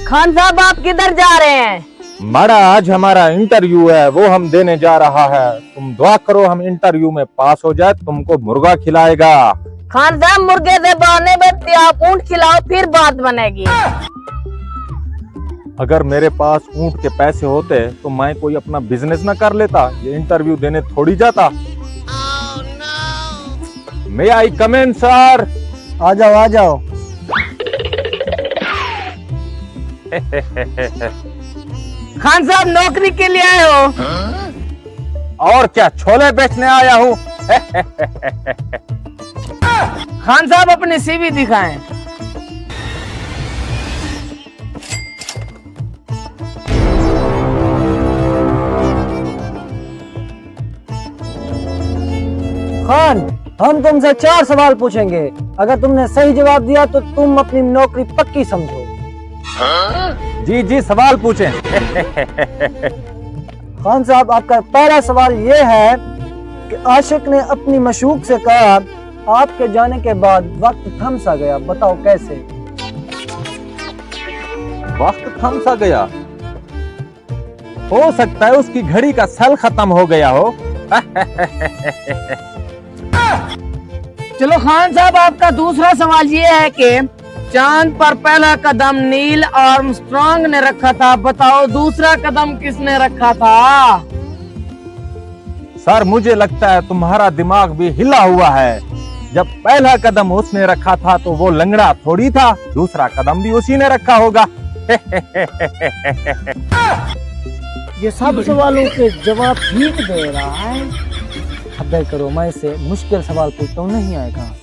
खान साहब आप किधर जा रहे हैं? माड़ा आज हमारा इंटरव्यू है, वो हम देने जा रहा है। तुम दुआ करो हम इंटरव्यू में पास हो जाए, तुमको मुर्गा खिलाएगा। खान साहब मुर्गे से बहाने बनते, आप ऊँट खिलाओ फिर बात बनेगी। अगर मेरे पास ऊँट के पैसे होते तो मैं कोई अपना बिजनेस ना कर लेता, ये इंटरव्यू देने थोड़ी जाता। मे आई कम इन सर? आ जाओ आ जाओ। खान साहब नौकरी के लिए आए हो? और क्या, छोले बेचने आया हूँ। खान साहब अपनी सीवी दिखाएं। खान, हम तुमसे 4 सवाल पूछेंगे। अगर तुमने सही जवाब दिया तो तुम अपनी नौकरी पक्की समझो। जी जी सवाल पूछें। खान साहब, आपका पहला सवाल ये है कि आशिक ने अपनी मशूक से कहा, आपके जाने के बाद वक्त थम सा गया, बताओ कैसे? वक्त थम सा गया? हो सकता है उसकी घड़ी का सेल खत्म हो गया हो। चलो खान साहब, आपका दूसरा सवाल ये है कि चांद पर पहला कदम नील आर्मस्ट्रांग ने रखा था, बताओ दूसरा कदम किसने रखा था? सर मुझे लगता है तुम्हारा दिमाग भी हिला हुआ है। जब पहला कदम उसने रखा था तो वो लंगड़ा थोड़ी था, दूसरा कदम भी उसी ने रखा होगा। ये सब सवालों के जवाब ठीक दे रहा है। खबर करो, मैं इससे मुश्किल सवाल पूछता हूँ, नहीं आएगा।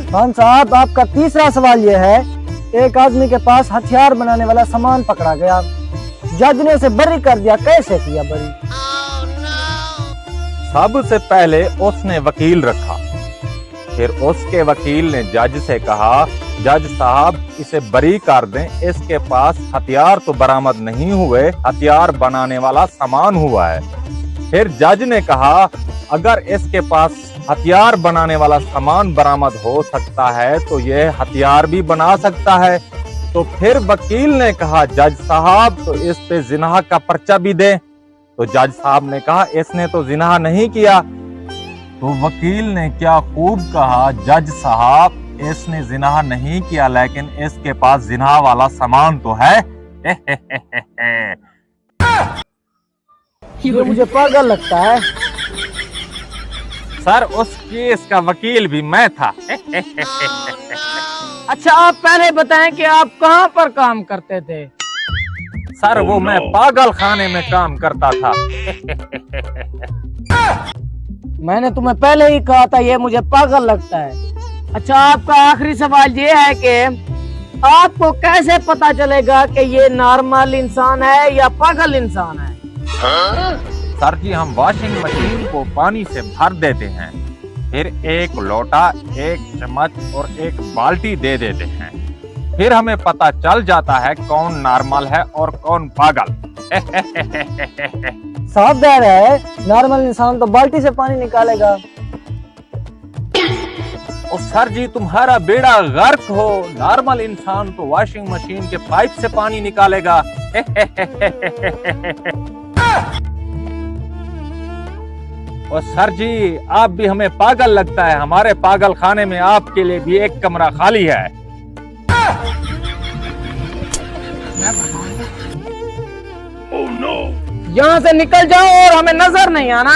खान साहब, आपका तीसरा सवाल यह है, एक आदमी के पास हथियार बनाने वाला सामान पकड़ा गया, जज ने उसे बरी कर दिया, कैसे किया बरी? सबसे पहले उसने वकील रखा, फिर उसके वकील ने जज से कहा, जज साहब इसे बरी कर दें, इसके पास हथियार तो बरामद नहीं हुए, हथियार बनाने वाला सामान हुआ है। फिर जज ने कहा, अगर इसके पास हथियार बनाने वाला सामान बरामद हो सकता है तो यह हथियार भी बना सकता है। तो फिर वकील ने कहा, जज साहब तो इस पे जिनाह का पर्चा भी दें। तो जज साहब ने कहा, इसने तो जिनाह नहीं किया। तो वकील ने क्या खूब कहा, जज साहब इसने जिनाह नहीं किया लेकिन इसके पास जिनाह वाला सामान तो है। ये मुझे पागल लगता है। सर उस केस का वकील भी मैं था। अच्छा आप पहले बताएं कि आप कहाँ पर काम करते थे? सर वो मैं पागल खाने में काम करता था। मैंने तुम्हें पहले ही कहा था ये मुझे पागल लगता है। अच्छा आपका आखिरी सवाल ये है कि आपको कैसे पता चलेगा कि ये नॉर्मल इंसान है या पागल इंसान है? सर जी हम वॉशिंग मशीन को पानी से भर देते हैं, फिर एक लोटा, एक चम्मच और एक बाल्टी दे देते हैं, फिर हमें पता चल जाता है कौन नॉर्मल है और कौन पागल। साफ ज़ाहिर है नॉर्मल इंसान तो बाल्टी से पानी निकालेगा। और सर जी तुम्हारा बेड़ा गर्क हो, नॉर्मल इंसान तो वॉशिंग मशीन के पाइप से पानी निकालेगा। और सर जी आप भी हमें पागल लगता है, हमारे पागल खाने में आपके लिए भी एक कमरा खाली है। यहाँ से निकल जाओ और हमें नजर नहीं आना।